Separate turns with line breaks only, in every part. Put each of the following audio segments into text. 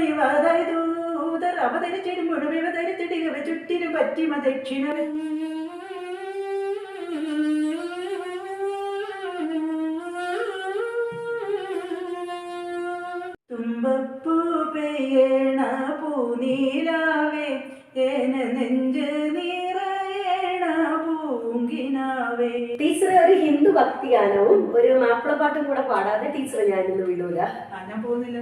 അറിവാതായതൂതർ അവതരിച്ചിടുമ്പോൾ വിവതരിച്ചിടുക ചുറ്റിനു പറ്റിമ ദക്ഷിണ തുമ്പപ്പൂ പെയ്യണ പൂനീലാവേ ഏന നെഞ്ച് നിറയണ പൂങ്കിനാവേ.
ടീച്ചർ ഒരു ഹിന്ദു ഭക്തിഗാനവും ഒരു മാപ്പിളപ്പാട്ടും കൂടെ പാടാതെ ടീച്ചറെ ഞാനിന്ന് വിടൂല.
ഞാൻ പോകുന്നില്ല.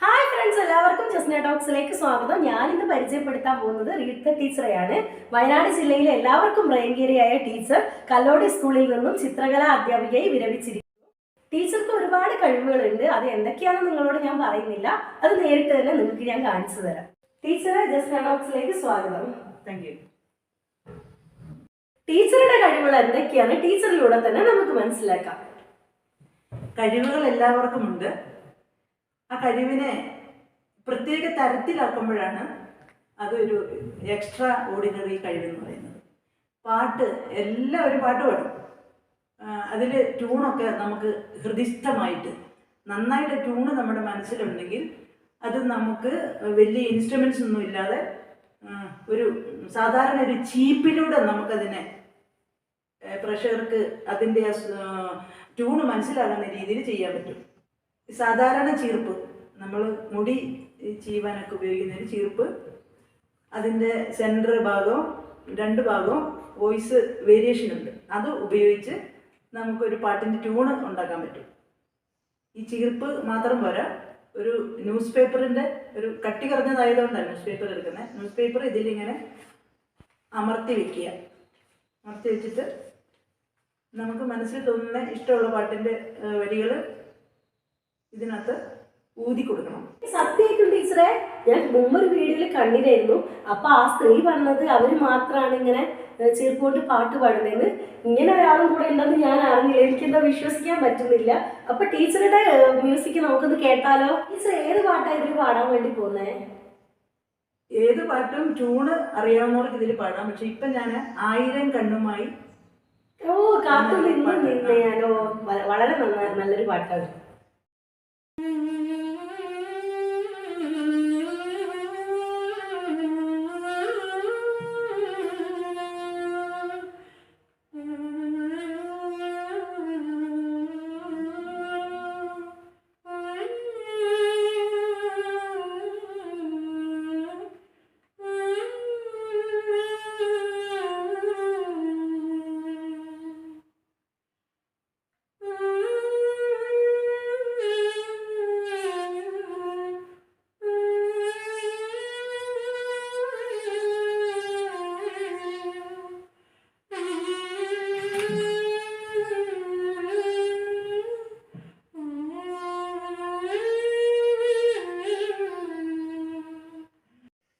ഹായ് ഫ്രണ്ട്സ്, എല്ലാവർക്കും ജസ്ന ടോക്സിലേക്ക് സ്വാഗതം. ഞാനിന്ന് പരിചയപ്പെടുത്താൻ പോകുന്നത് റീത്ത ടീച്ചറെയാണ്. വയനാട് ജില്ലയിലെ എല്ലാവർക്കും പ്രിയങ്കരിയായ ടീച്ചർ കല്ലോടി സ്കൂളിൽ നിന്നും ചിത്രകലാ അധ്യാപികയായി വിരമിച്ചിരിക്കുന്നു. ടീച്ചർക്ക് ഒരുപാട് കഴിവുകളുണ്ട്. അത് എന്തൊക്കെയാണെന്ന് നിങ്ങളോട് ഞാൻ പറയുന്നില്ല, അത് നേരിട്ട് തന്നെ നിങ്ങൾക്ക് ഞാൻ കാണിച്ചു തരാം. ടീച്ചറെ ജസ്ന ടോക്സിലേക്ക് സ്വാഗതം.
Thank you.
ടീച്ചറുടെ കഴിവുകൾ എന്തൊക്കെയാണ് ടീച്ചറിലൂടെ തന്നെ നമുക്ക് മനസ്സിലാക്കാം.
കഴിവുകൾ എല്ലാവർക്കും ഉണ്ട്. ആ കഴിവിനെ പ്രത്യേക തരത്തിലാക്കുമ്പോഴാണ് അതൊരു എക്സ്ട്രാ ഓർഡിനറി കഴിവെന്ന് പറയുന്നത്. പാട്ട് എല്ലാവരും പാട്ട് പാടും. അതിൽ ട്യൂണൊക്കെ നമുക്ക് ഹൃദിസ്ഥമായിട്ട് നന്നായിട്ട് ട്യൂണ് നമ്മുടെ മനസ്സിലുണ്ടെങ്കിൽ അത് നമുക്ക് വലിയ ഇൻസ്ട്രുമെൻറ്റ്സ് ഒന്നും ഇല്ലാതെ ഒരു സാധാരണ ഒരു ചീപ്പിലൂടെ നമുക്കതിനെ പ്രഷർക്ക് അതിൻ്റെ ട്യൂണ് മനസ്സിലാകുന്ന രീതിയിൽ ചെയ്യാൻ പറ്റും. സാധാരണ ചീർപ്പ് നമ്മൾ മുടി ചീവാനൊക്കെ ഉപയോഗിക്കുന്ന ഒരു ചീർപ്പ്, അതിൻ്റെ സെൻറ്റർ ഭാഗവും രണ്ട് ഭാഗവും വോയിസ് വേരിയേഷൻ ഉണ്ട്. അത് ഉപയോഗിച്ച് നമുക്കൊരു പാട്ടിൻ്റെ ട്യൂണ് ഉണ്ടാക്കാൻ പറ്റും. ഈ ചീർപ്പ് മാത്രം പോരാ, ഒരു ന്യൂസ് പേപ്പറിൻ്റെ ഒരു കട്ടി കുറഞ്ഞതായതുകൊണ്ടാണ് ന്യൂസ് പേപ്പർ എടുക്കുന്നത്. ന്യൂസ് പേപ്പർ ഇതിലിങ്ങനെ അമർത്തി വെക്കുക. അമർത്തി വെച്ചിട്ട് നമുക്ക് മനസ്സിൽ തോന്നുന്ന ഇഷ്ടമുള്ള പാട്ടിൻ്റെ വരികൾ ഇതിനകത്ത് ഊതി കൊടുക്കണം.
സത്യമായിട്ടും ടീച്ചറെ, ഞാൻ മുമ്പൊരു വീഡിയോയിൽ കണ്ടിരുന്നു. അപ്പൊ ആ സ്ത്രീ പറഞ്ഞത് അവര് മാത്രമാണ് ഇങ്ങനെ ചീർപ്പോട്ട് പാട്ട് പാടുന്നതെന്ന്. ഇങ്ങനെ ഒരാളും കൂടെ ഉണ്ടെന്ന് ഞാൻ അറിഞ്ഞില്ല. എനിക്കെന്താ വിശ്വസിക്കാൻ പറ്റുന്നില്ല. അപ്പൊ ടീച്ചറുടെ മ്യൂസിക് നമുക്കൊന്ന് കേട്ടാലോ? ടീച്ചർ ഏത് പാട്ടായിരുന്നു പാടാൻ വേണ്ടി പോകുന്നേ?
ഏത് പാട്ടും ട്യൂണ് അറിയാവുന്നവർക്ക് ഇതിൽ പാടാം. പക്ഷെ ഇപ്പൊ ഞാൻ 1000 കണ്ണുമായി
കാത്തു നിന്ന് ഞാനോ വളരെ നല്ലൊരു പാട്ടാണ്.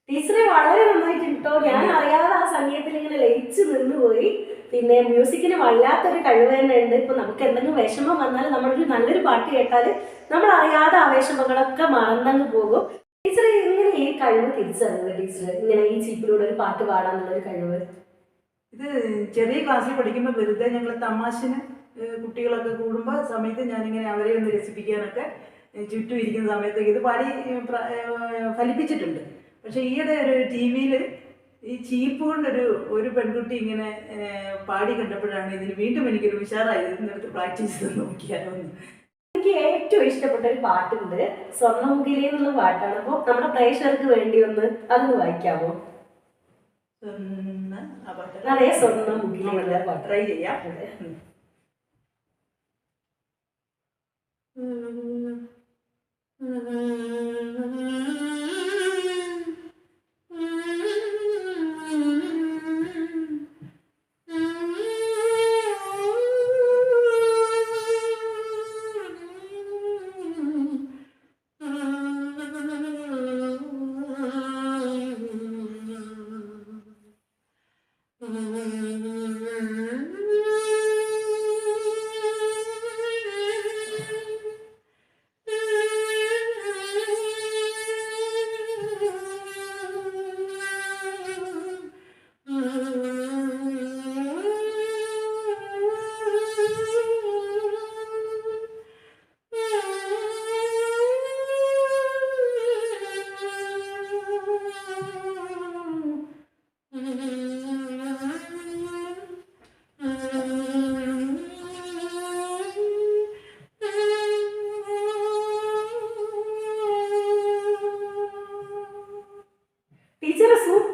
ടീച്ചറെ വളരെ നന്നായിട്ടുണ്ടോ. ഞാൻ അറിയാതെ ആ സംഗീതത്തിൽ ഇങ്ങനെ ലയിച്ചു നിന്നുപോയി. പിന്നെ മ്യൂസിക്കിന് വല്ലാത്തൊരു കഴിവ് തന്നെ ഉണ്ട്. ഇപ്പൊ നമുക്ക് എന്തെങ്കിലും വിഷമം വന്നാൽ നമ്മളൊരു നല്ലൊരു പാട്ട് കേട്ടാൽ നമ്മൾ അറിയാതെ ആ വിഷമങ്ങളൊക്കെ മറന്നങ്ങ് പോകും. ടീച്ചർ ഇങ്ങനെ ഈ കഴിവ് തിരിച്ചറിഞ്ഞത് ടീച്ചർ ഇങ്ങനെ ഈ ചീപ്പിലൂടെ ഒരു പാട്ട് പാടാന്നുള്ളൊരു കഴിവ്?
ഇത് ചെറിയ ക്ലാസ്സിൽ പഠിക്കുമ്പോൾ വെറുതെ ഞങ്ങൾ തമാശന് കുട്ടികളൊക്കെ കൂടുമ്പോൾ സമയത്ത് ഞാനിങ്ങനെ അവരെ ഒന്ന് രസിപ്പിക്കാനൊക്കെ ചുറ്റും ഇരിക്കുന്ന സമയത്തേക്ക് ഇത് പാടി ഫലിപ്പിച്ചിട്ടുണ്ട്. പക്ഷെ ഈയിടെ ഒരു TV-യിൽ ഈ ചീപ്പ് കൊണ്ടൊരു പെൺകുട്ടി ഇങ്ങനെ പാടി കണ്ടപ്പോഴാണ് ഇതിന് വീണ്ടും എനിക്കൊരു ഉഷാറായത്. ഇതിനടുത്ത് പ്രാക്ടീസ് ചെയ്ത് നോക്കിയാലോ എന്ന്.
എനിക്ക് ഏറ്റവും ഇഷ്ടപ്പെട്ട ഒരു പാട്ടുണ്ട്, സ്വർണ്ണമുഖിലേ എന്നുള്ള പാട്ടാണ്. അപ്പോൾ നമ്മുടെ പ്രേക്ഷകർക്ക് വേണ്ടി ഒന്ന് അതൊന്ന് വായിക്കാമോ? അതെ, സ്വർണ്ണമുഖിലേ പാട്ട്
ട്രൈ ചെയ്യാം.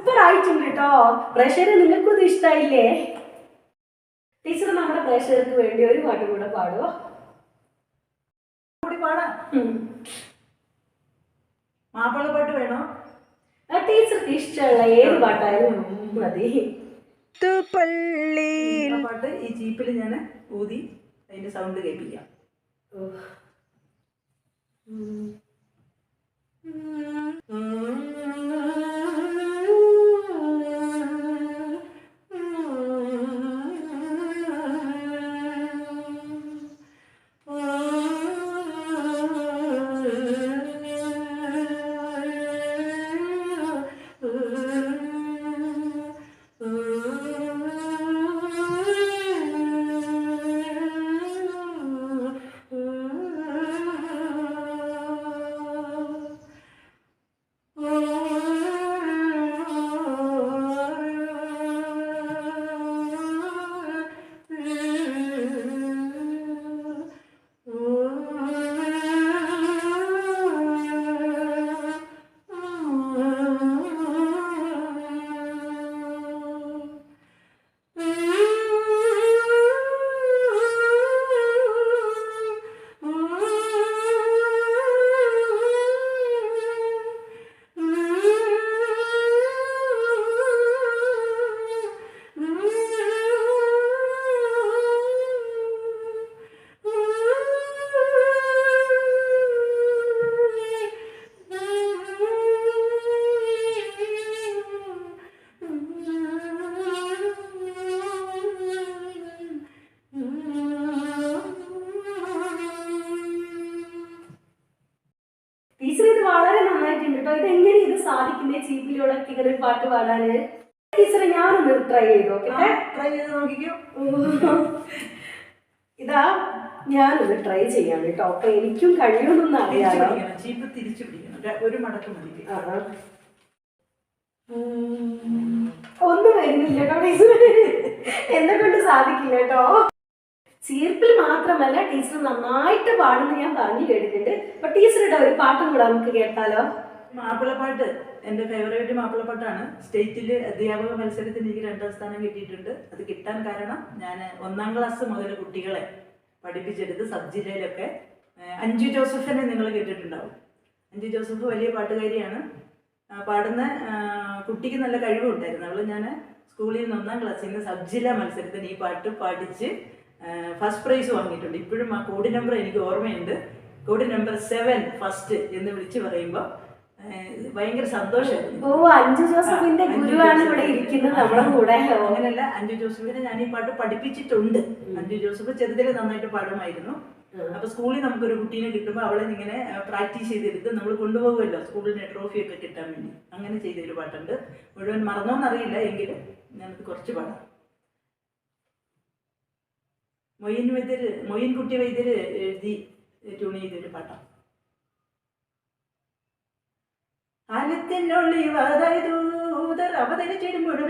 സൂപ്പർ ആയിട്ടുണ്ട് കേട്ടോ. പ്രേക്ഷകരെ നിങ്ങൾക്കും ഇത് ഇഷ്ടായില്ലേ? ടീച്ചർ നമ്മുടെ പ്രേക്ഷകർക്ക് വേണ്ടി ഒരു പാട്ട് കൂടെ പാടുവോ?
മാപ്പിളപ്പാട്ട് വേണോ?
ടീച്ചർക്ക് ഇഷ്ടമുള്ള ഏത് പാട്ടായാലും മതി.
പാട്ട് ഈ ജീപ്പിൽ ഞാൻ ഊതി അതിന്റെ സൗണ്ട് കേൾപ്പിക്കാം.
ഇതെങ്ങനെ ഇത് സാധിക്കുന്നേ ജീപ്പിലൂടെ ഇങ്ങനെ ഒരു പാട്ട് പാടാന്? ടീച്ചറെ ഞാനൊന്ന് ട്രൈ ചെയ്ത് നോക്കട്ടെ.
ട്രൈ ചെയ്ത് നോക്കിക്കോ.
ഇതാ ഞാനൊന്ന് ട്രൈ ചെയ്യാം കേട്ടോ. അപ്പൊ എനിക്കും കഴിയുമെന്നൊന്നും അറിയാലോ.
ജീപ്പ് തിരിച്ചു പിടിക്കണം, ഒരു മടക്ക് മതി.
ഒന്നും വരുന്നില്ല കേട്ടോ ടീച്ചർ, എന്നെ കൊണ്ട് സാധിക്കില്ല കേട്ടോ. ചീർപ്പിൽ മാത്രമല്ല ടീച്ചർ നന്നായിട്ട് പാടുന്ന ഞാൻ പറഞ്ഞു കേട്ടിട്ടുണ്ട്. അപ്പൊ ടീച്ചറുടെ ഒരു പാട്ടും കൂടെ നമുക്ക് കേട്ടാലോ?
മാപ്പിളപ്പാട്ട് എൻ്റെ ഫേവറേറ്റ് മാപ്പിളപ്പാട്ടാണ്. സ്റ്റേറ്റിൽ അധ്യാപക മത്സരത്തിന് എനിക്ക് 2ാം സ്ഥാനം കിട്ടിയിട്ടുണ്ട്. അത് കിട്ടാൻ കാരണം ഞാൻ 1ാം ക്ലാസ് മുതൽ കുട്ടികളെ പഠിപ്പിച്ചെടുത്ത് സബ് ജില്ലയിലൊക്കെ. അഞ്ജു ജോസഫിനെ നിങ്ങൾ കേട്ടിട്ടുണ്ടാവും. അഞ്ജു ജോസഫ് വലിയ പാട്ടുകാരിയാണ്. പാടുന്ന കുട്ടിക്ക് നല്ല കഴിവുണ്ടായിരുന്നു. അവൾ ഞാൻ സ്കൂളിൽ നിന്ന് 1ാം ക്ലാസ്സിൽ നിന്ന് സബ് ജില്ലാ മത്സരത്തിന് ഈ പാട്ട് പാടിച്ച് ഫസ്റ്റ് പ്രൈസ് വാങ്ങിയിട്ടുണ്ട്. ഇപ്പോഴും ആ കോഡ് നമ്പർ എനിക്ക് ഓർമ്മയുണ്ട്. കോഡ് നമ്പർ 7 ഫസ്റ്റ് എന്ന് വിളിച്ച് പറയുമ്പോൾ ഭയങ്കര സന്തോഷമായിരുന്നു.
ഓ, അഞ്ജു ജോസഫിന്റെ ഗുരുവാണ് ഇവിടെ ഇരിക്കുന്നത് നമ്മുടെ കൂടെ.
അങ്ങനെയല്ല, അഞ്ജു ജോസഫിനെ ഞാൻ ഈ പാട്ട് പഠിപ്പിച്ചിട്ടുണ്ട്. അഞ്ജു ജോസഫ് ചെറുതിലെ നന്നായിട്ട് പാടുമായിരുന്നു. അപ്പൊ സ്കൂളിൽ നമുക്കൊരു കുട്ടീനെ കിട്ടുമ്പോൾ അവളെ ഇങ്ങനെ പ്രാക്ടീസ് ചെയ്തെടുത്ത് നമ്മൾ കൊണ്ടുപോകുമല്ലോ സ്കൂളിന് ട്രോഫിയൊക്കെ കിട്ടാൻ വേണ്ടി. അങ്ങനെ ചെയ്തൊരു പാട്ടുണ്ട്. മുഴുവൻ മറന്നോന്നറിയില്ല, എങ്കിലും ഞാനത് കുറച്ച് പാടാം. മൊയ്യൻകുട്ടി വൈദ്യര് എഴുതി ട്യൂൺ ചെയ്തൊരു പാട്ടാണ്. അവതരിച്ചിടുമ്പോഴും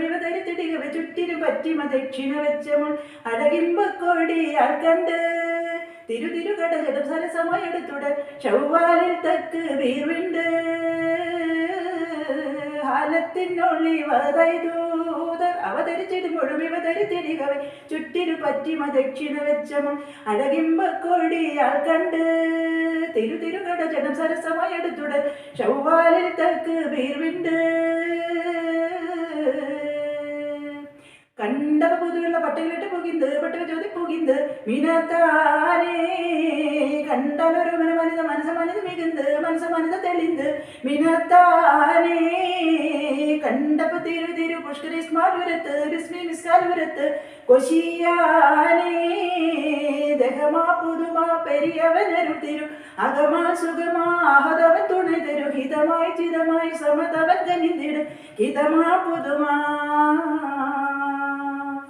ചുറ്റിനു പറ്റിമ ദക്ഷിണ വെച്ചമുൾ അഴകിമ്പക്കോടിയാൽ കണ്ട് തിരു കടജടം സരസമയെടുത്തുട ചൊവ്വാലിൽ തക്ക് വീർവിണ്ട് ഹാലത്തിനൊളിവതൂതർ അവതരിച്ചിടുമ്പോഴും ഇവതരിത്തിടികവെ ചുറ്റിനു പറ്റിമ ദക്ഷിണ വെച്ചമുൾ അഴകിമ്പക്കോടിയാൽ കണ്ട് തിരു കടജടം സരസമയെടുത്തുട ചൊവ്വാലിൽ തക്ക് വീർവിണ്ട് കണ്ടവ പുതുള്ള പട്ടയിലിട്ട് പുകിന്ത് പട്ടക ചോദി പുകിന്ത് മീനത്താനേ കണ്ടലൊരു മനമനിത മനസ്സമനിത മികുന്ത് മനസ്സമനിത തെളിന്ത് മീനത്താനേ കണ്ടപ്പ തിരു പുഷ്കരി സ്മാരുരത്ത് വിസ്മി മിസ്കാലുരത്ത് കൊശിയാനേ ദഹമാ പുതുമാ പെരിയവനരു തിരു അകമാ സുഖമാ ആഹതവൻ തുണை തരു ഹിതമായി ചിതമായി സമതവൻ ജനിന്തിട് ഹിതമാ പുതുമാ.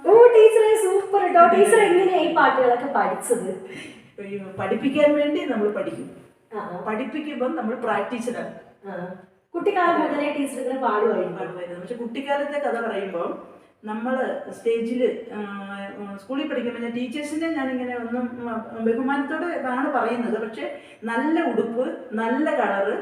ഓ ടീച്ചറെ സൂപ്പർ കേട്ടോ. ടീച്ചർ എങ്ങനെയാ ഈ പാട്ടുകളൊക്കെ പഠിച്ചത്?
പഠിപ്പിക്കാൻ വേണ്ടി നമ്മൾ പഠിക്കും, പഠിപ്പിക്കുമ്പോൾ നമ്മൾ പ്രാക്ടീസിലാണ്.
കുട്ടിക്കാലം മുതലേ ടീച്ചറുകൾ
പാടുമായിരുന്നു. പക്ഷെ കുട്ടിക്കാലത്തെ കഥ പറയുമ്പോൾ നമ്മൾ സ്റ്റേജിൽ സ്കൂളിൽ പഠിക്കുമ്പോൾ ഞാൻ ടീച്ചേഴ്സിനെ ഞാനിങ്ങനെ ഒന്നും ബഹുമാനത്തോടെ ആണ് പറയുന്നത്. പക്ഷെ നല്ല ഉടുപ്പ്, നല്ല കളറ്,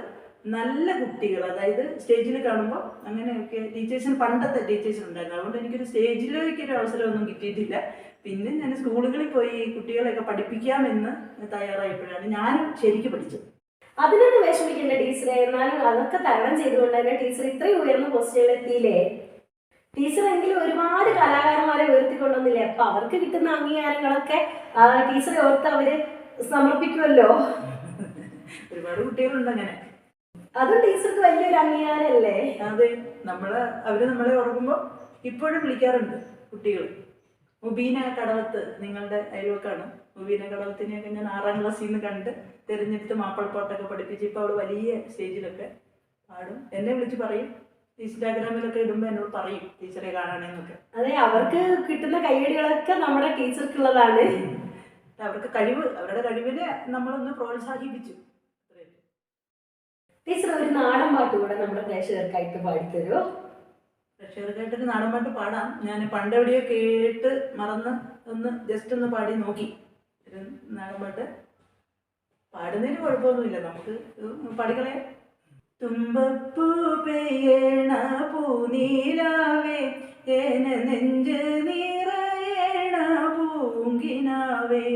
നല്ല കുട്ടികൾ, അതായത് സ്റ്റേജിൽ കാണുമ്പോൾ അങ്ങനെയൊക്കെ ടീച്ചേഴ്സിന് പണ്ടത്തെ ടീച്ചേഴ്സിന് ഉണ്ടായിരുന്നു. അതുകൊണ്ട് എനിക്കൊരു സ്റ്റേജിലേക്കൊരു അവസരമൊന്നും കിട്ടിയിട്ടില്ല. പിന്നെ ഞാൻ സ്കൂളുകളിൽ പോയി കുട്ടികളെയൊക്കെ പഠിപ്പിക്കാമെന്ന് തയ്യാറായപ്പോഴാണ് ഞാനും ശരിക്കും പഠിച്ചത്.
അതിനൊന്നും വിഷമിക്കേണ്ട ടീച്ചറെ, എന്നാലും അതൊക്കെ തരണം ചെയ്തുകൊണ്ട് തന്നെ ടീച്ചർ ഇത്രയും ഉയർന്ന പോസ്റ്റുകളിൽ എത്തിയില്ലേ? ടീച്ചർ എങ്കിലും ഒരുപാട് കലാകാരന്മാരെ ഉയർത്തിക്കൊണ്ടുവന്നില്ലേ? അപ്പൊ അവർക്ക് കിട്ടുന്ന അംഗീകാരങ്ങളൊക്കെ ടീച്ചറെ ഓർത്ത് അവര് സമർപ്പിക്കുമല്ലോ.
ഒരുപാട് കുട്ടികളുണ്ട് അങ്ങനെ.
അതും ടീച്ചർക്ക് വലിയൊരു അംഗീകാരമല്ലേ?
അതെ, അവര് നമ്മളെ ഓർക്കുമ്പോൾ ഇപ്പോഴും വിളിക്കാറുണ്ട് കുട്ടികൾ. മുബീന കടവത്ത്, നിങ്ങളുടെ അയൽവക്കാണ്. മുബീന കടവത്തിനെയൊക്കെ ഞാൻ 6ാം ക്ലാസ്സിൽ നിന്ന് കണ്ട് തിരഞ്ഞെടുത്ത് മാപ്പിളപ്പാട്ടൊക്കെ പഠിപ്പിച്ച് ഇപ്പോൾ അവൾ വലിയ സ്റ്റേജിലൊക്കെ പാടും. എന്നെ വിളിച്ച് പറയും, ഇൻസ്റ്റാഗ്രാമിലൊക്കെ ഇടുമ്പോൾ എന്നോട് പറയും ടീച്ചറെ കാണണമെന്നൊക്കെ.
അതെ, അവർക്ക് കിട്ടുന്ന കൈയടികളൊക്കെ നമ്മുടെ ടീച്ചർക്കുള്ളതാണ്.
അവരുടെ കഴിവിനെ നമ്മളൊന്ന് പ്രോത്സാഹിപ്പിച്ചു.
ടീച്ചർ ഒരു നാടൻ പാട്ട് കൂടെ നമ്മുടെ പ്രേക്ഷകർക്കായിട്ട് പാടിത്തരുമോ?
പ്രേക്ഷകർക്കായിട്ടൊരു നാടൻ പാട്ട് പാടാം. ഞാൻ പണ്ടെവിടെയോ കേട്ട് മറന്ന് ജസ്റ്റ് ഒന്ന് പാടി നോക്കി. ഒരു നാടൻ പാട്ട് പാടുന്നതിന് കുഴപ്പമൊന്നുമില്ല, നമുക്ക് പാടിക്കളയാം. തുമ്പപ്പൂ പെയ്യണ പൂനീലാവേ, ഏന നെഞ്ച് നിറയണ പൂങ്കിനാവേ.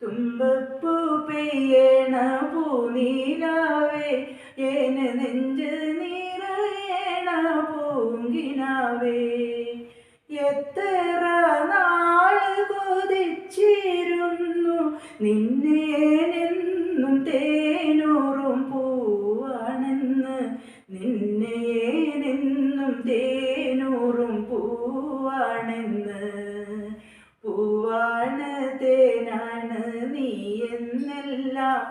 തുമ്പപ്പൂ പെയ്യണ പൂനീലാവേ, ഏന നെഞ്ച് നിറയണ പൂങ്കിനാവേ. എത്ര നാള് കൊതിച്ചിരുന്നു നിന്നെയെന്നും തേനൂറും പൂവാണെന്ന്, നിന്നെയെന്നും തേനൂറും പൂവാണെന്ന്. പൂവാണ് തേനാണ് നീ എന്നെല്ലാം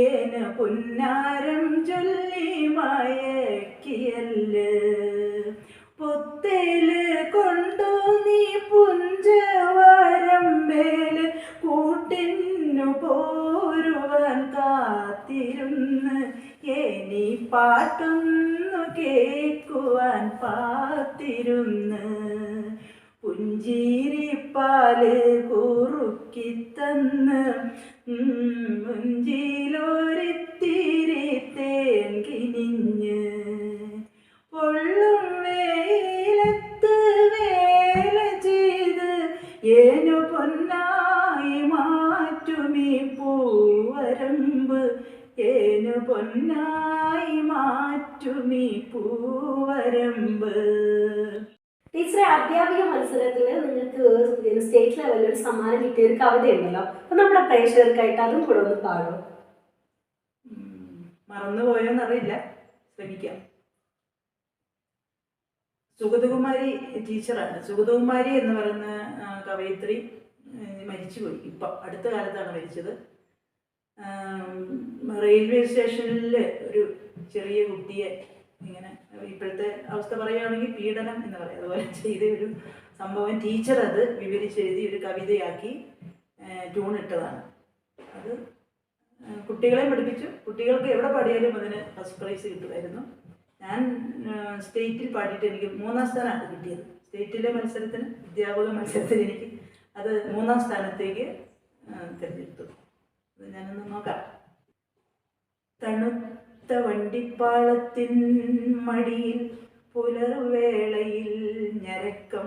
ഏന പുന്നാരം ചൊല്ലി മയക്കിയല്ല്. പൊത്തേല് കൊണ്ടു നീ പുഞ്ചവരമ്പേല് കൂട്ടിന്നു പോരുവാൻ കാത്തിരുന്ന്, ഏനി പാട്ടൊന്നു കേൾക്കുവാൻ പാത്തിരുന്ന്. പുഞ്ചിരിപ്പാല് കുറുക്കിത്തന്ന് മുഞ്ചിലൊരിത്തിരി തേൻ കിനിഞ്ഞ്. പൊള്ളും വെയിലത്ത് വേല ചെയ്ത് ഏനു പൊന്നായി മാറ്റുമീ പൂവരമ്പ്, ഏനു പൊന്നായി മാറ്റുമീ പൂവരമ്പ്.
ടീച്ചറെ, അധ്യാപിക മത്സരത്തിൽ നിങ്ങൾക്ക് സ്റ്റേറ്റ് ലെവലിൽ ഒരു സമ്മാനം കിട്ടിയ ഒരു കവിതയുണ്ടല്ലോ, അപ്പൊ നമ്മുടെ പ്രേക്ഷകർക്കായിട്ട് അതും കൂടെ ഒന്ന് പാടും.
മറന്നുപോയോന്നറിയില്ല, ശ്രമിക്കാം. സുഗതകുമാരി ടീച്ചറാണ്. സുഗതകുമാരി എന്ന് പറയുന്ന കവയിത്രി മരിച്ചുപോയി. ഇപ്പം അടുത്ത കാലത്താണ് മരിച്ചത്. റെയിൽവേ സ്റ്റേഷനിൽ ഒരു ചെറിയ കുട്ടിയെ ഇങ്ങനെ, ഇപ്പോഴത്തെ അവസ്ഥ പറയുകയാണെങ്കിൽ പീഡനം എന്ന് പറയാം, അതുപോലെ ചെയ്ത ഒരു സംഭവം ടീച്ചർ അത് വിവരിച്ചെഴുതി ഒരു കവിതയാക്കി ട്യൂണിട്ടതാണ്. അത് കുട്ടികളെ പഠിപ്പിച്ചു. കുട്ടികൾക്ക് എവിടെ പാടിയാലും അതിന് ഫസ്റ്റ് പ്രൈസ് കിട്ടുമായിരുന്നു. ഞാൻ സ്റ്റേറ്റിൽ പാടിയിട്ട് എനിക്ക് 3ാം സ്ഥാനമാണ് കിട്ടിയത്. സ്റ്റേറ്റിലെ മത്സരത്തിന്, അധ്യാപക മത്സരത്തിന് എനിക്ക് അത് 3ാം സ്ഥാനത്തേക്ക് തിരഞ്ഞെടുത്തു. അത് ഞാനൊന്ന് നോക്കാം. തണുത്ത വണ്ടിപ്പാളത്തിൻ മടിയിൽ പുലർവേളയിൽ ഞരക്കം,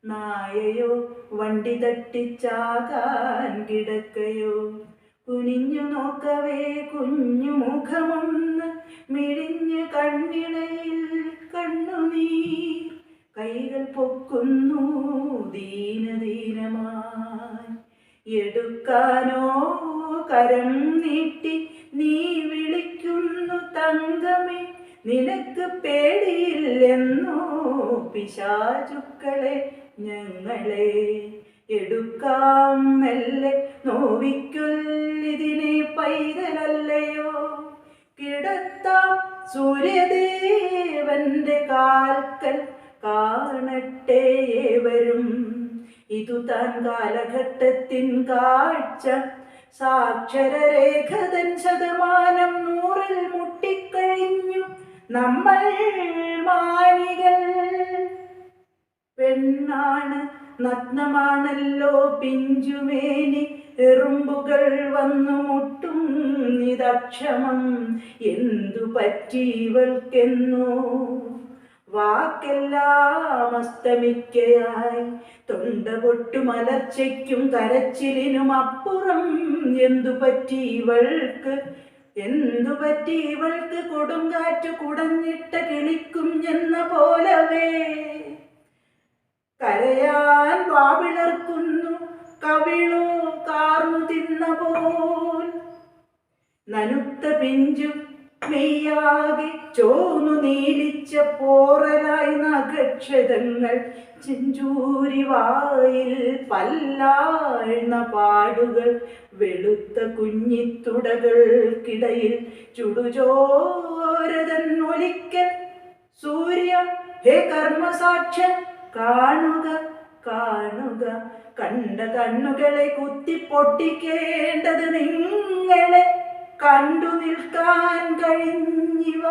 നായയോ വണ്ടി തട്ടിച്ചാകാൻ കിടക്കയോ. കുനിഞ്ഞു നോക്കവേ കുഞ്ഞു മുഖമൊന്ന് മിഴിഞ്ഞ് കണ്ണിണയിൽ കണ്ണുനീർ. കൈകൾ പൊക്കുന്നു ദീനദീനമായി, എടുക്കാനോ കരം നീട്ടി നീ വിളിക്കുന്നു തങ്കമേ. നിനക്ക് പേടിയില്ലെന്നോ പിശാചുക്കളെ ഞങ്ങളെ. എടുക്കാം മെല്ലെ നോവിക്കൊല്ലിതിനെ പൈതലല്ലയോ. കിടത്താം സൂര്യദേവന്റെ കാൽക്കൽ കാണട്ടെ ഏവരും. ഇതു താൻ കാലഘട്ടത്തിൻ കാഴ്ച. സാക്ഷരരേഖതൻ ശതമാനം 100ൽ മുട്ടിക്കഴിഞ്ഞു നമ്മൾ മാനികൾ. പെണ്ണാണ് നഗ്നമാണല്ലോ പിഞ്ചുമേനി, എറുമ്പുകൾ വന്നു മുട്ടും നിതക്ഷമം, എന്തു പറ്റിയവൾക്കെന്നോ. വാക്കെല്ലാം അസ്തമിക്കയായി, തൊണ്ട പൊട്ടു മലർച്ചയ്ക്കും കരച്ചിലിനും അപ്പുറം. എന്തു പറ്റിയവൾക്ക്, എന്തു പറ്റിയവൾക്ക്, കൊടുങ്കാറ്റ് കുടഞ്ഞിട്ട കിളിക്കും എന്ന പോലവേ. കരയാൻ വാവിളർക്കുന്നു കവിളോ കാർന്നു തിന്ന പോൽ. നനുത്ത പിഞ്ചു മെയ്യാകെ ചോന്നു നീലിച്ച പോറലായി നഖക്ഷതങ്ങൾ, ചെഞ്ചൂരി വായിൽ പല്ലാഴ്ന്ന പാടുകൾ, വെളുത്ത കുഞ്ഞിത്തുടകൾക്കിടയിൽ ചുടുചോരതൻ ഒലിക്കൽ. സൂര്യ ഹേ കർമ്മസാക്ഷൻ, കാണുക കാണുക, കണ്ട കണ്ണുകളെ കുത്തിപ്പൊട്ടിക്കേണ്ടത് നിങ്ങളെ. കണ്ടു നിൽക്കാൻ കഴിഞ്ഞിവ.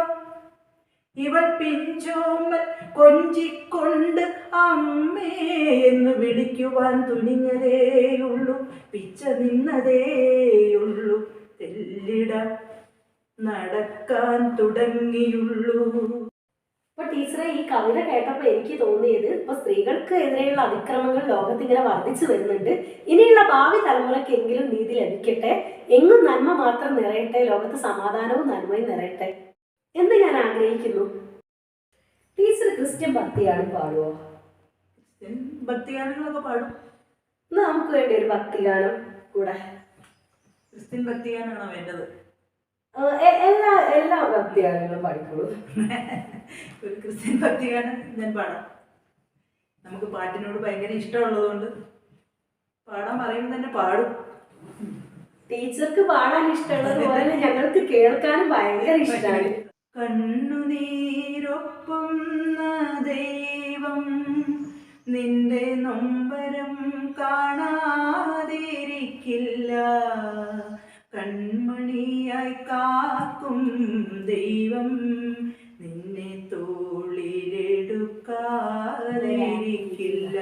ഇവൾ പിഞ്ചോമ്മൽ കൊഞ്ചിക്കൊണ്ട് അമ്മേ എന്ന് വിളിക്കുവാൻ തുനിഞ്ഞതേയുള്ളൂ, പിച്ച നിന്നതേയുള്ളൂ, തെല്ലിട നടക്കാൻ തുടങ്ങിയുള്ളൂ.
അപ്പൊ ടീച്ചറെ, ഈ കവിത കേട്ടപ്പോൾ എനിക്ക് തോന്നിയത്, ഇപ്പൊ സ്ത്രീകൾക്ക് എതിരെയുള്ള അതിക്രമങ്ങൾ ലോകത്ത് ഇങ്ങനെ വർദ്ധിച്ചു വരുന്നുണ്ട്. ഇനിയുള്ള ഭാവി തലമുറയ്ക്കെങ്കിലും നീതി ലഭിക്കട്ടെ, എങ്ങും നന്മ മാത്രം നിറയട്ടെ, ലോകത്ത് സമാധാനവും നന്മയും നിറയട്ടെ എന്ന് ഞാൻ ആഗ്രഹിക്കുന്നു. ടീച്ചർ ക്രിസ്ത്യൻ ഭക്തിഗാനം പാടുവോ?
ഭക്തിഗാനങ്ങളൊക്കെ പാടും.
എന്നാ നമുക്ക് വേണ്ടി ഒരു ഭക്തിഗാനം കൂടെ.
ക്രിസ്ത്യൻ ഭക്തിഗാനാണോ വേണ്ടത്?
എല്ലാ ഭക്തിഗാനങ്ങളും പാടിക്കോളൂ.
ഒരു ക്രിസ്ത്യൻ ഭക്തിഗാനം ഞാൻ പാടാം. നമുക്ക് പാട്ടിനോട് ഭയങ്കര ഇഷ്ടമുള്ളതുകൊണ്ട് പാടാൻ പറയുമ്പോൾ തന്നെ പാടും.
ടീച്ചർക്ക് പാടാൻ ഇഷ്ടമുള്ളത് പോലെ ഞങ്ങൾക്ക് കേൾക്കാനും ഭയങ്കര ഇഷ്ടമാണ്.
കണ്ണുനീരൊപ്പം ദൈവം നിന്റെ നൊമ്പരം കാണാതിരിക്കില്ല, കൺമണിയായി കാക്കും ദൈവം നിന്നെ തോളിലെടുക്കാതിരിക്കില്ല,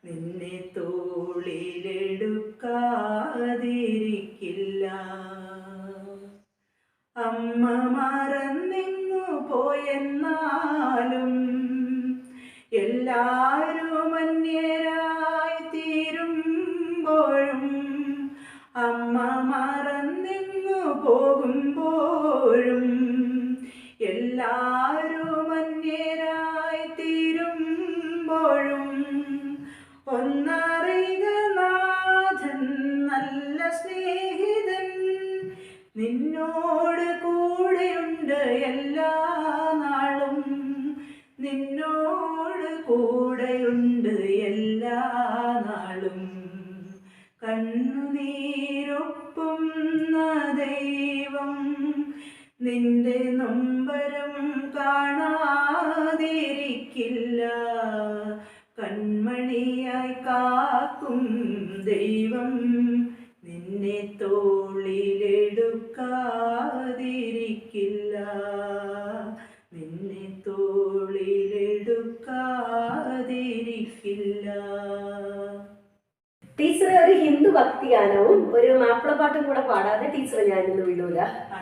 നിന്നെ തോളിലെടുക്കാതിരിക്കില്ല. അമ്മ മറന്നെങ്ങു പോയെന്നാലും എല്ലാവരും അന്യരായി തീരുമ്പോഴും, അമ്മ മറന്നെങ്ങു പോകുമ്പോഴും, എല്ലാവരും അന്യരായി തീരുമ്പോഴും, ഒന്നറിയുക നാഥൻ നല്ല സ്നേഹിതൻ നിന്നോട് കൂടെയുണ്ട് എല്ലാ നാളും, നിന്നോട് കൂടെയുണ്ട് എല്ലാ നാളും. കണ്ണുനീരൊപ്പം ദൈവം നിന്റെ നൊമ്പരം കാണാതിരിക്കില്ല, കൺമണിയായി കാക്കും ദൈവം നിന്നെ തോളിലെടുക്കാതിരിക്കില്ല, നിന്നെ തോളിലെടുക്കാതിരിക്കില്ല.
ടീച്ചറെ, ഒരു ഹിന്ദു ഭക്തിഗാനവും ഒരു മാപ്പിളപ്പാട്ടും കൂടെ പാടാതെ ടീച്ചറെ ഞാനിന്ന് വിടൂല.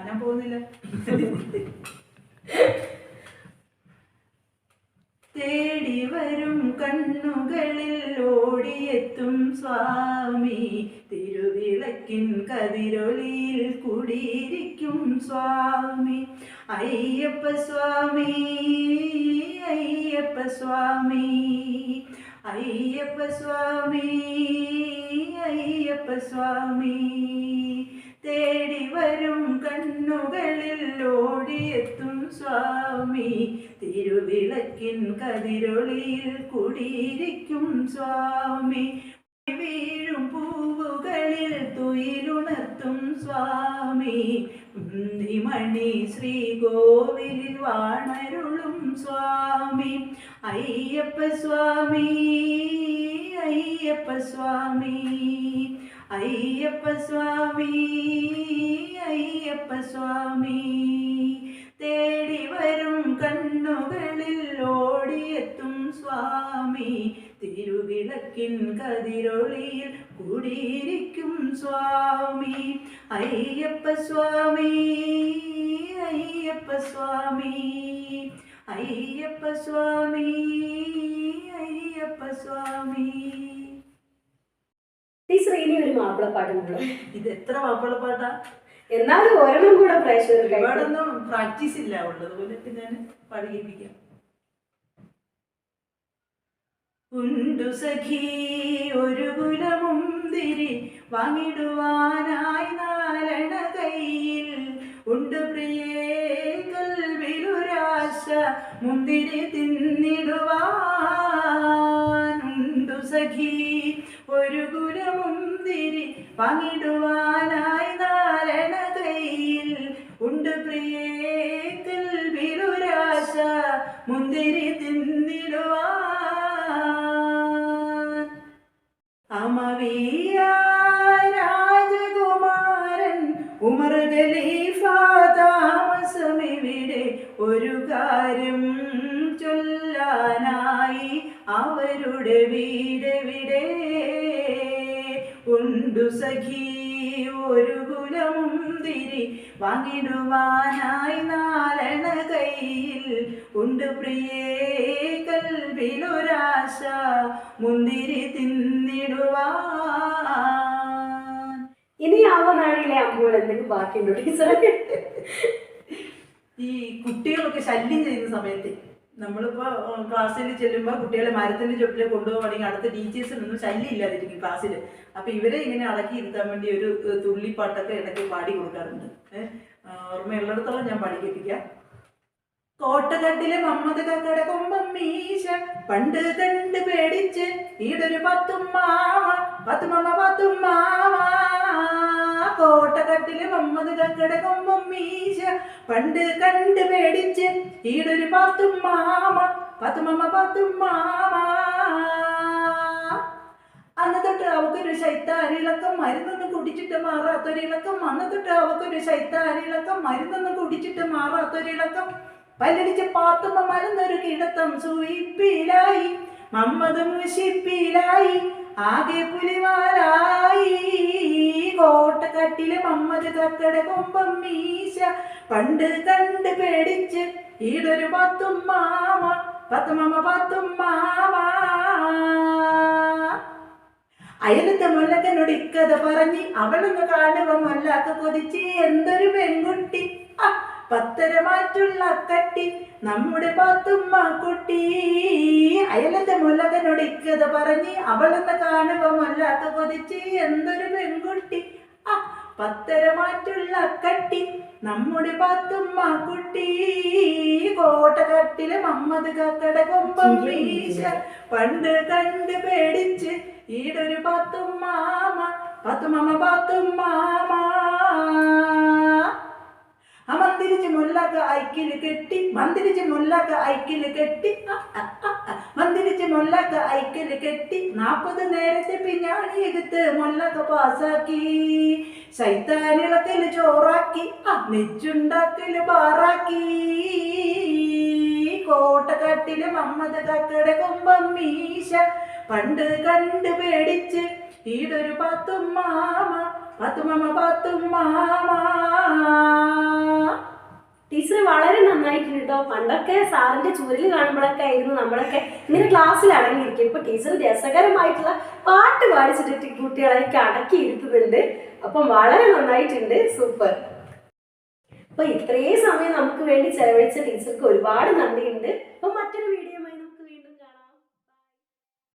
ഞാൻ പോകുന്നില്ല. തേടി വരും കണ്ണുകളിൽ ഓടിയെത്തും സ്വാമി, തിരുവിളക്കിൻ കതിരൊളിയിൽ കുടിയിരിക്കും സ്വാമി. അയ്യപ്പ സ്വാമി, അയ്യപ്പ സ്വാമി, അയ്യപ്പ സ്വാമി, അയ്യപ്പ സ്വാമി. തേടി വരും കണ്ണുകളിൽ ഓടിയെത്തും സ്വാമി, തിരുവിളക്കിൻ കതിരൊളിയിൽ കുടിയിരിക്കും സ്വാമി. വീഴും പൂവുകളിൽ തുയിലുണർത്തും സ്വാമി, മണി ശ്രീകോവിലിൽ വാണരുളും സ്വാമി. അയ്യപ്പ സ്വാമി, അയ്യപ്പ സ്വാമി, അയ്യപ്പ സ്വാമി, അയ്യപ്പ സ്വാമി. തേടി വരും കണ്ണുകളിൽ ഓടിയെത്തും സ്വാമി തിരുവിളക്കിൻ കതിരൊളിയിൽ കൂടിയിരിക്കും സ്വാമി അയ്യപ്പ സ്വാമി അയ്യപ്പ സ്വാമി അയ്യപ്പ സ്വാമി അയ്യപ്പ സ്വാമി.
ടീച്ചർ ഇനി ഒരു മാപ്പിളപ്പാട്ടുണ്ടല്ലോ.
ഇത് എത്ര മാപ്പിളപ്പാട്ടാ?
എന്നാലും ഒരെണ്ണം കൂടെ പ്രേക്ഷകർക്ക്
ഒരുപാടൊന്നും പ്രാക്ടീസ് ഇല്ല ഉള്ളതുപോലെ ഞാൻ പാടി കേൾപ്പിക്കാം. ഉണ്ടു സഖി ഒരു കുലമുന്തിരി വാങ്ങിടുവാനായി നാലണ കയ്യിൽ ഉണ്ട് പ്രിയേ കൽവിലൊരാശ മുന്തിരി തിന്നിടുവാൻ. ഉണ്ടു സഖി ഒരു കുലമുന്തിരി വാങ്ങിടുവാനായി നാലണ കയ്യിൽ ഉണ്ട് പ്രിയേ കൽവിലൊരാശ മുന്തിരി തിന്നിടുവാൻ. അമവിയ രാജകുമാരൻ ഉമർ ഖലീഫ താമസമിവിടെ ഒരു കാര്യം ചൊല്ലാനായി അവരുടെ വീടെവിടെ. ഉണ്ടു സഖി ഒരു കുലമുന്തിരി വാങ്ങിടുവാനായി നാലണ കയ്യിൽ ഉണ്ട് പ്രിയേ കൽവിലൊരാശ മുന്തിരി തിന്നിടുവാൻ.
ഇനി ആവനാടിലെ അമ്പോൾ എന്തെങ്കിലും ബാക്കിയുണ്ടോ ടീച്ചർ?
ഈ കുട്ടികളൊക്കെ ശല്യം ചെയ്യുന്ന സമയത്ത് നമ്മളിപ്പോൾ ക്ലാസ്സിൽ ചെല്ലുമ്പോൾ കുട്ടികളെ മരത്തിൻ്റെ ചുവട്ടിൽ കൊണ്ടുപോകുകയാണെങ്കിൽ അടുത്ത ടീച്ചേഴ്സിനൊന്നും ശല്യം ഇല്ലാതിരിക്കും ക്ലാസ്സിൽ. അപ്പം ഇവരെ ഇങ്ങനെ അടക്കി ഇരുത്താൻ വേണ്ടി ഒരു തുള്ളിപ്പാട്ടൊക്കെ ഇടയ്ക്ക് പാടി കൊടുക്കാറുണ്ട്. ഓർമ്മയുള്ളിടത്തോളം ഞാൻ പാടി കേൾപ്പിക്കാം. കോട്ടകട്ടിലെ മമ്മദ് കക്കട കൊമ്പം മീശ പണ്ട് കണ്ട് പേടിച്ച് ഈടൊരു പത്തും മാമ കോട്ടകട്ടിലെ മമ്മദ് കക്കട കൊമ്പം മീശ പണ്ട് കണ്ട് പേടിച്ച് ഈടൊരു പത്തും മാമ അന്ന് തൊട്ട് അവക്കൊരു ശൈത്താനിളക്കം മരുന്നൊന്നും കുടിച്ചിട്ട് മാറാത്തൊരിളക്കം. അന്ന് തൊട്ട് അവക്കൊരു ശൈത്താനിളക്കം മരുന്നൊന്നും കുടിച്ചിട്ട് മാറാത്തൊരിളക്കം. പല്ലടിച്ച് പാത്തുമ്മ മലന്നൊരു കിടത്തം സൂയിപ്പിലായി മമ്മദ് മുഷിപ്പിലായി ആകെ പുലിവാലായി. കോട്ടക്കട്ടിലെ മമ്മദ് കക്കട കൊമ്പം മീശ പണ്ട് കണ്ട് പേടിച്ച് ഈടൊരു പത്തും മാമ അയലത്തെ മുല്ലക്കനോട് ഇക്കഥ പറഞ്ഞ് അവളൊന്ന് കാണുക മൊല്ലാക്ക കൊതിച്ച് എന്തൊരു പെൺകുട്ടി പത്തരമാറ്റുള്ള കട്ടി നമ്മുടെ പാത്തുമ്മ കുട്ടി. അയലത്തെ മുല്ലകനോട് ഇക്കഥ പറഞ്ഞ് അവളൊന്ന് കാണുക മൊല്ലാക്ക കൊതിച്ച് എന്തൊരു പെൺകുട്ടി പത്തരമാറ്റുള്ള കട്ടി നമ്മുടെ പാത്തുമ്മ കുട്ടി. കോട്ടകട്ടിലെ മമ്മദ് കക്കട കൊമ്പം മീശ പണ്ട് കണ്ട് പേടിച്ച് ഈടൊരു പാത്തും മാമ മന്ദിരിച്ച് മുല്ലക്ക ഐക്കില് കെട്ടി മന്ദിരിച്ച് മുല്ലക്ക ഐക്കില് കെട്ടി മന്ദിരിച്ച് മുല്ലക്ക ഐക്കില് കെട്ടി 40 നേരത്തെ പിന്നാണി എടുത്ത് മുല്ലക്ക പാസാക്കി. ശൈത്താനിളക്കല് ചോറാക്കി നെച്ചുണ്ടാക്കല് ബാറാക്കി. കോട്ടക്കട്ടില് മമ്മദ് കക്കട കൊമ്പം മീശ പണ്ട് കണ്ട് പേടിച്ച് ഈടൊരു പാത്തും മാമ
ടീച്ചർ വളരെ നന്നായിട്ടുണ്ട് കേട്ടോ. പണ്ടൊക്കെ സാറിന്റെ ചുവരിൽ കാണുമ്പോഴൊക്കെ ആയിരുന്നു നമ്മളൊക്കെ ഇങ്ങനെ ക്ലാസ്സിൽ അടങ്ങിയിരിക്കും. ഇപ്പൊ ടീച്ചർ രസകരമായിട്ടുള്ള പാട്ട് പാടിച്ചിട്ട് കുട്ടികളെയൊക്കെ അടക്കി ഇരുത്തുന്നുണ്ട്. അപ്പം വളരെ നന്നായിട്ടുണ്ട്, സൂപ്പർ. അപ്പൊ ഇത്രയും സമയം നമുക്ക് വേണ്ടി ചെലവഴിച്ച ടീച്ചർക്ക് ഒരുപാട് നന്ദിയുണ്ട്. അപ്പൊ മറ്റൊരു വീഡിയോ